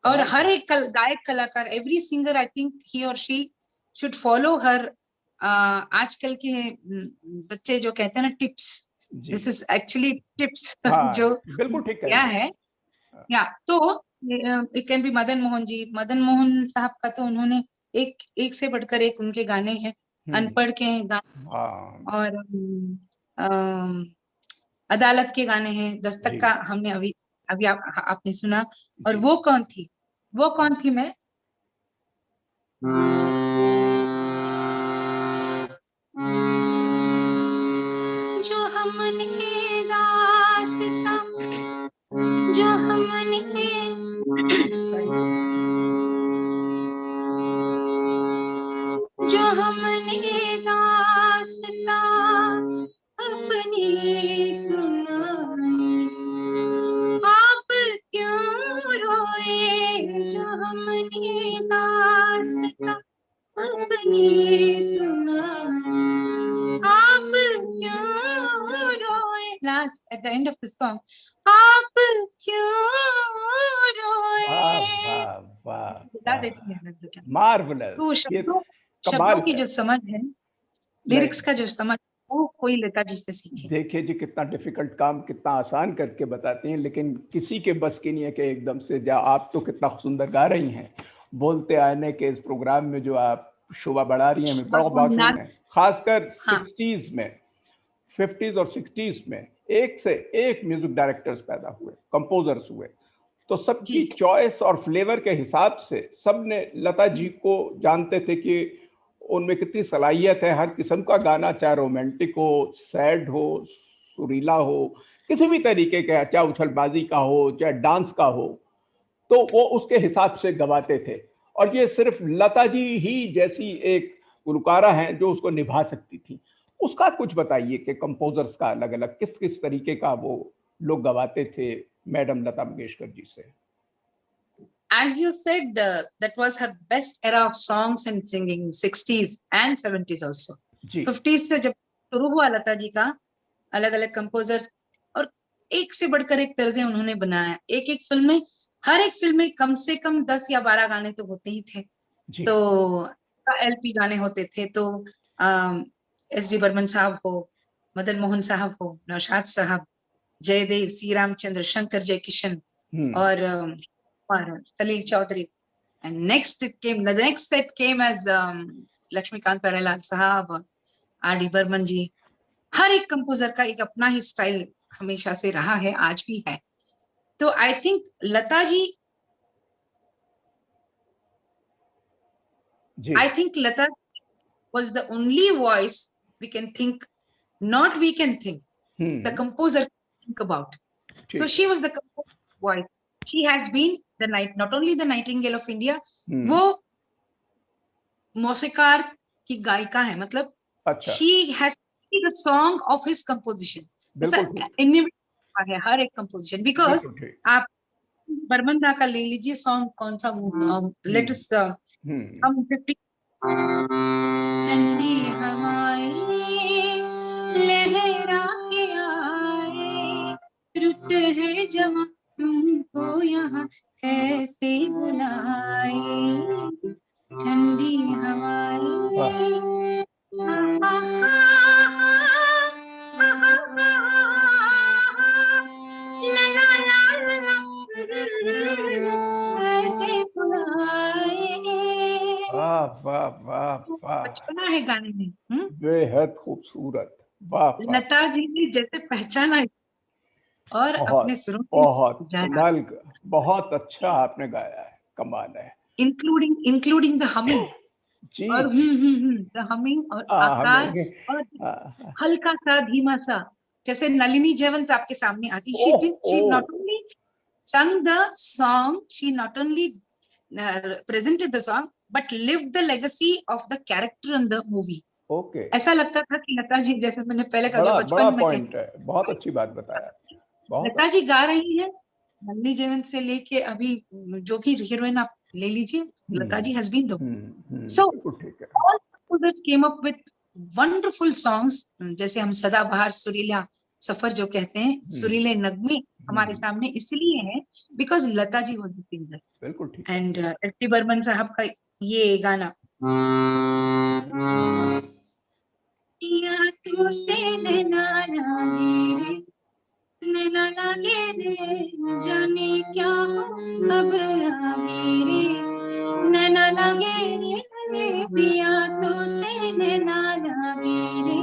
और कमाल हर की। एक गायक कलाकार, every singer I think he और शी शुड फॉलो हर। आजकल के बच्चे जो कहते हैं ना टिप्स, जी दिस इज एक्चुअली टिप्स हाँ जो बिल्कुल ठीक कह क्या रही है। हैं। या तो it can be Madan Mohan ji, Madan Mohan sahab का तो उन्होंने एक एक से बढ़कर एक उनके गाने हैं, हम्म अनपढ़ के गाने, हाँ और अदालत के गाने हैं, दस्तक जी का हमने अभी अभी आपने सुना। और जी वो कौन थी, वो कौन थी मैं जो हमने दास्तां, जो हमने sorry, जो हमने दास्तां अपनी सुनाई, आप क्यों रोए, जो हमने दास्तां अपनी सुनाई, आप क्यों रोए। Last at the end of the song, आप क्यों वाह रोए। वाह वाह बता वाह देती है बेटा। मार्वलस। तो ये शब्दों कमाल की है। जो समझ है, लिरिक्स नहीं का जो समझ, वो कोई लता जी से सीखे। देखिए जी कितना डिफिकल्ट काम कितना आसान करके बताती हैं, लेकिन किसी के बस की नहीं है कि एकदम से जा। आप तो कितना सुंदर गा रही हैं, बोलते आने के इस प्रोग्राम में जो आप शोभा बढ़ा रही हैं, हमें बड़ा मासूम है। खासकर हाँ 60s में, 50s और 60s में एक से एक म्यूजिक डायरेक्टर्स पैदा हुए, कंपोजर्स हुए, तो सबकी जी चॉइस और फ्लेवर के हिसाब से सब ने लता जी को जानते थे कि उनमें कितनी सलाहियत है। हर किस्म का गाना, चाहे रोमांटिक हो, सैड हो, सुरीला हो, किसी भी तरीके का, चाहे उछलबाजी का हो, चाहे डांस का हो, तो वो उसके हिसाब से गवाते थे। और ये सिर्फ लता जी ही जैसी एक गुलकारा हैं जो उसको निभा सकती थी। उसका कुछ बताइए कि कंपोजर्स का अलग अलग किस किस तरीके का वो लोग गवाते थे मैडम लता मंगेशकर जी से। as you said, that was her best era of songs and singing, 60s and 70s also। Ji 50s से जब शुरू हुआ लता जी का, अलग अलग कंपोजर्स, और एक से बढ़कर एक तर्जें उन्होंने बनाया। एक एक फिल्म में, हर एक फिल्म में कम से कम 10 या 12 गाने तो होते ही थे। जी तो LP गाने होते थे, तो SD बर्मन साहब हो, मदन मोहन साहब हो, नौशाद साहब, जयदेव, सी रामचंद्र, शंकर जयकिशन और सलील Chaudhary. And next it came, the next set came as Laxmikant Pyarelal साहब, RD बर्मन जी। हर एक कंपोजर का एक अपना ही स्टाइल हमेशा से रहा है, आज भी है। तो I think Lata ji, I think Lata was the only voice we can think, not we can think, the composer can think about. So she was the voice. She has been the not only the Nightingale of India, वो मौसीकार की गायिका है, मतलब she has the song of his composition. है हर एक composition, because आप बर्मन दा का ले लीजिए सॉन्ग, कौन सा लेटेस्ट हम 50 ठंडी हवाएं लहरा के आए, रुत है जवां तुमको यहाँ कैसे बुलाए, ठंडी हवाएं बचपना है गाने में, बेहद खूबसूरत। वाह, लता जी ने जैसे पहचाना और अपने सुरों बहुत कमाल, बहुत अच्छा आपने गाया है, कमाल है। इंक्लूडिंग द हमिंग, और द हमिंग और आकार और हल्का सा धीमा सा, जैसे नलिनी जयवंत आपके सामने आती, she not only sung the song, she not only presented the song but lived the legacy of the character in the movie. ऐसा लगता था कि लता जी, जैसे मैंने पहले कहा, जो बचपन में पॉइंट है, बहुत अच्छी बात बताया। लता जी गा रही है, नलिनी जयवंत से लेके अभी जो भी हीरोइन आप ले लीजिए, Lata ji has been the one. So all composers came up with wonderful songs, जैसे हम सदाबहार सुरीला सफर जो कहते हैं, सुरीले नगमे हमारे सामने इसलिए है because Lata ji was the singer. बिल्कुल ठीक। And SD. बर्मन साहब का ये गाना, या तो से नैना लागे रे, जाने क्या हो अब आगे रे, नैना लागे रे पिया तो से नैना लागे रे,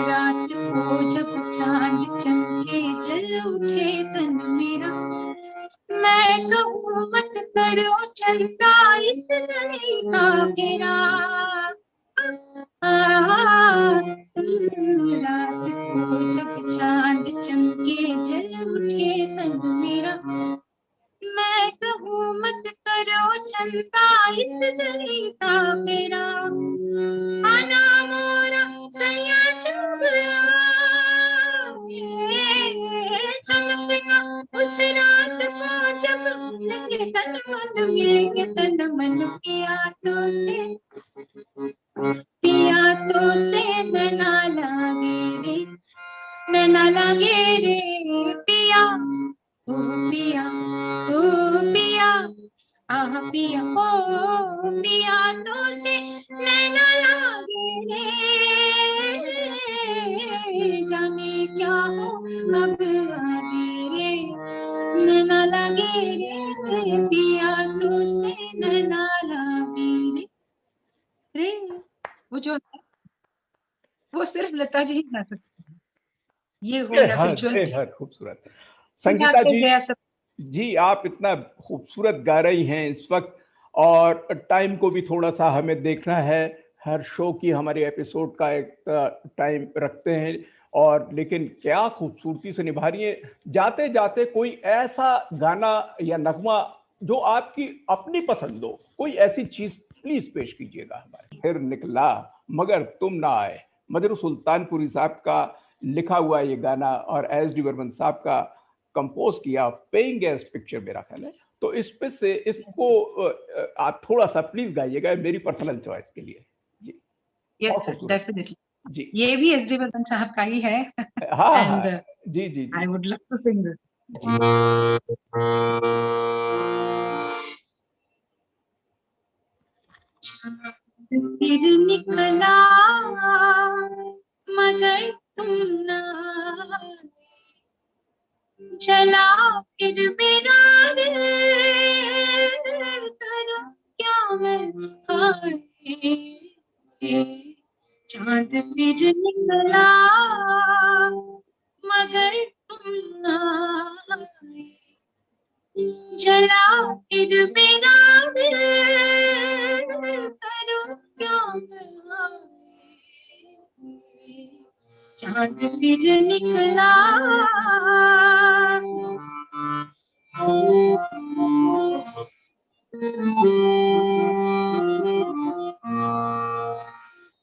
रात को जब चांद चमके जल उठे तन मेरा, मैं कहूँ मत करो चलता इस नई का घेरा, रात को जब चांद चमके जल उठे तन मेरा, मैं कहूँ मत करो चलता इस नई का घेरा, आना मोरा सैया चमकना उस रात को जब मिलेंगे तन मन, मिलेंगे तन मन, पिया तो से नैना लागे रे, नैना लागे रे पिया, ओ पिया, ओ पिया, आह पिया, ओ पिया तो से नैना लागे रे, जाने क्या हो अब आगे रे, नैना लागे रे पिया तो से नैना लागे रे। वो जो वो सिर्फ लता जी ही गा सकती है, ये हो गया खूबसूरत। संगीता जी आप इतना खूबसूरत गा रही हैं इस वक्त, और टाइम को भी थोड़ा सा हमें देखना है, हर शो की हमारे एपिसोड का एक टाइम रखते हैं, और लेकिन क्या खूबसूरती से निभा रही है। जाते जाते कोई ऐसा गाना या नगमा जो आपकी अपनी पसंद हो, कोई ऐसी चीज प्लीज पेश कीजिएगा हमारे। फिर निकला मगर तुम ना आए, मदरू सुल्तानपुरी साहब का लिखा हुआ ये गाना और एस.डी. बर्मन साहब का कंपोज किया, पेइंग गेस्ट पिक्चर मेरा ख्याल है। तो इस पे से इसको आप थोड़ा सा प्लीज गाइएगा, मेरी पर्सनल चॉइस के लिए। जी यस डेफिनेटली जी, ये भी एस.डी. बर्मन साहब का ही है। हाँ जी जी, I would love to sing this. चांद फिर निकला मगर तुम ना आए, जला फिर मेरा दिल, करूं क्या मैं खाए। चांद फिर निकला मगर तुम ना आए, जला फिर मेरा दिल, करूं क्या मैं खाए। चांद फिर निकला।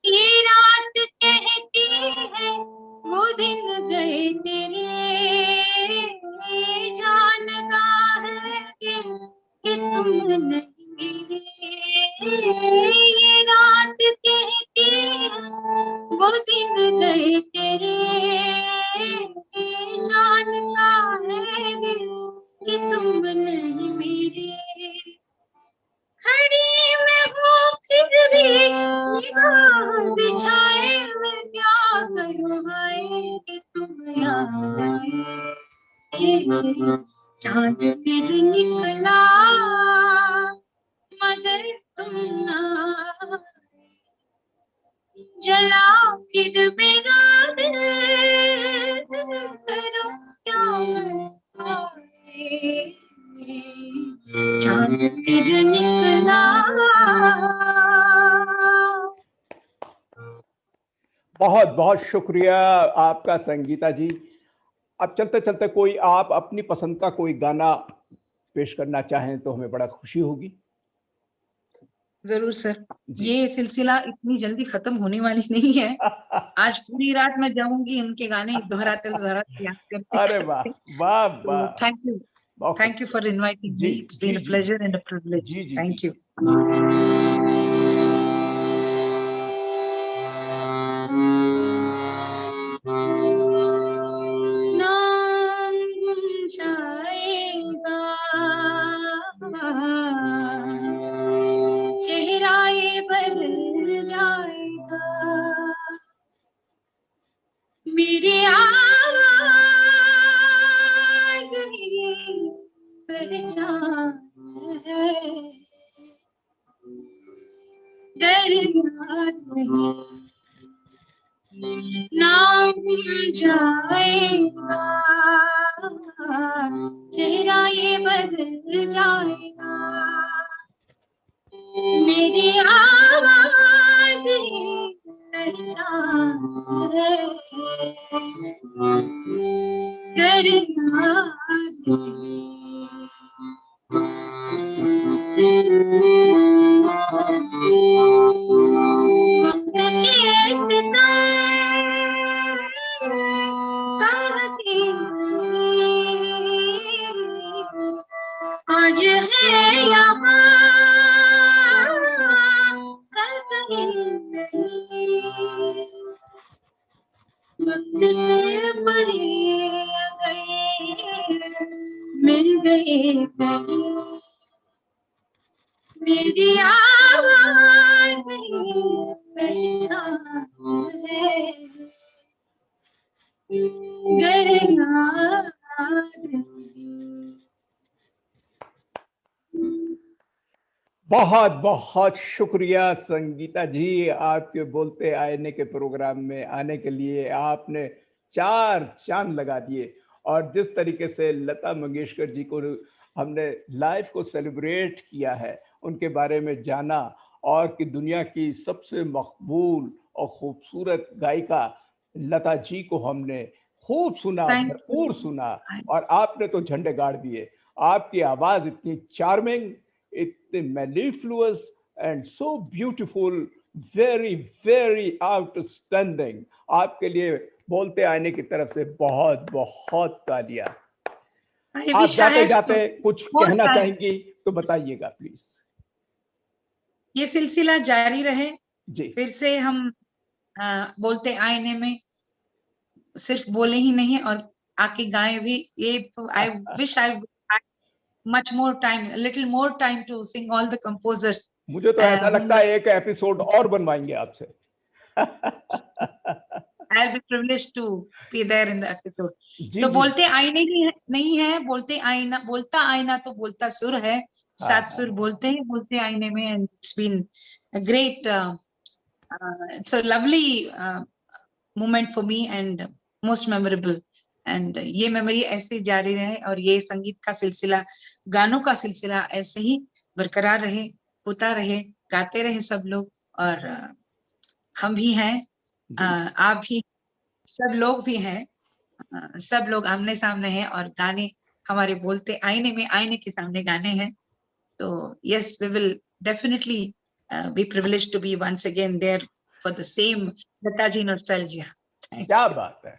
ये रात कहती है वो दिन गए तेरे, जानगा है कि तुम नहीं मेरे। ये रात कहती है वो दिन गए तेरे, जानगा है कि तुम नहीं मेरे। खड़ी मैं हूँ फिर भी निगाह बिछाए, मैं क्या करूँ हाय कि तुम यहाँ आए। चांद फिर निकला मगर तुम ना आए, जला फिर मेरा दिल, करूँ क्या मैं खाए। चांद फिर निकला। बहुत बहुत शुक्रिया आपका संगीता जी। अब चलते चलते कोई आप अपनी पसंद का कोई गाना पेश करना चाहें तो हमें बड़ा खुशी होगी। जरूर सर, जी। ये सिलसिला इतनी जल्दी खत्म होने वाली नहीं है। आज पूरी रात मैं जाऊंगी उनके गाने दोहराते याद करते अरे वाह करते। वाह तो वाह, बहुत थैंक यू फॉर इनवाइटिंग जी मी। इट्स जी बीन अ जी प्लेजर एंड अ प्रिविलेज। जी जी थैंक जी। यू। नाम गुम जाएगा, चेहरा ये बदल जाएगा, मेरी आवाज ही पहचान है, डरना नहीं, नाम गुम जाएगा, चेहरा ये बदल जाएगा, मेरी आवाज ही पहचान है, डरना आज है यहाँ कल कहीं नहीं, वक्त से परे अगर मिल गए कहीं, मेरी आवाज पहचान है, डरना बहुत बहुत शुक्रिया संगीता जी, आपके बोलते आईने के प्रोग्राम में आने के लिए। आपने 4 चांद लगा दिए, और जिस तरीके से लता मंगेशकर जी को हमने लाइफ को सेलिब्रेट किया है, उनके बारे में जाना, और कि दुनिया की सबसे मकबूल और खूबसूरत गायिका लता जी को हमने खूब सुना, भरपूर सुना, और आपने तो झंडे गाड़ दिए। आपकी आवाज इतनी चार्मिंग, इतने mellifluous and so beautiful, very very outstanding। आपके लिए बोलते आने की तरफ से बहुत बहुत तालियां। आप जाते जाते कुछ कहना चाहेंगी तो बताइएगा प्लीज। ये सिलसिला जारी रहे जी। फिर से हम बोलते आईने में सिर्फ बोले ही नहीं और आके गाएं भी। ये I wish I had much more time, a little more time to sing all the composers मुझे तो ऐसा लगता है एक एपिसोड और बनवाएंगे आपसे। I'll be privileged to be there in the episode. जी तो जी। बोलते आईने ही नहीं है, बोलते आईना, बोलता आईना तो बोलता सुर है, सात सुर बोलते हैं बोलते आईने में। And it's been a great, it's a lovely moment for me and most memorable. And ये मेमोरी ऐसे जारी रहे और ये संगीत का सिलसिला, गानों का सिलसिला ऐसे ही बरकरार रहे, होता रहे, गाते रहे सब लोग। और हम भी हैं, आप भी, सब लोग भी हैं, सब लोग आमने सामने हैं और गाने हमारे बोलते आईने में, आईने के सामने गाने हैं। तो yes, we will definitely be privileged to be once again there for the same Lataji nostalgia. क्या बात है।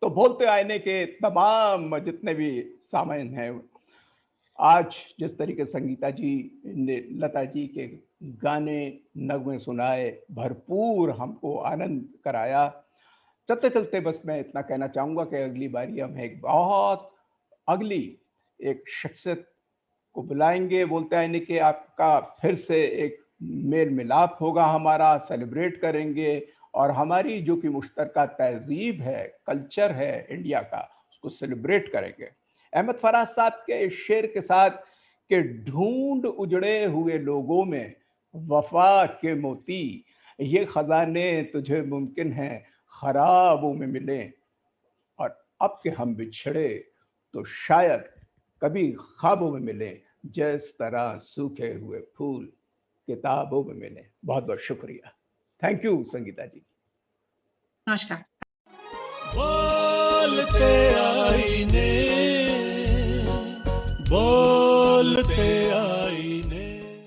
तो बोलते आईने के तमाम जितने भी सामाइन हैं, आज जिस तरीके संगीता जी ने लता जी के गाने नगमे सुनाए, भरपूर हमको आनंद कराया। चलते चलते बस मैं इतना कहना चाहूँगा कि अगली बारी हम एक बहुत अगली एक शख्सियत को बुलाएंगे बोलते आईने के, आपका फिर से एक मेल मिलाप होगा, हमारा सेलिब्रेट करेंगे और हमारी जो कि मुश्तरका तहजीब है, कल्चर है इंडिया का, उसको सेलिब्रेट करेंगे। अहमद फराज साहब के इस शेर के साथ कि ढूंढ उजड़े हुए लोगों में वफा के मोती, ये खजाने तुझे मुमकिन है खराबों में मिले, और अब के हम बिछड़े तो शायद कभी ख्वाबों में मिले, जिस तरह सूखे हुए फूल किताबों में मिले। बहुत बहुत शुक्रिया। थैंक यू संगीता जी। नमस्कार। बोलते आईने, बोलते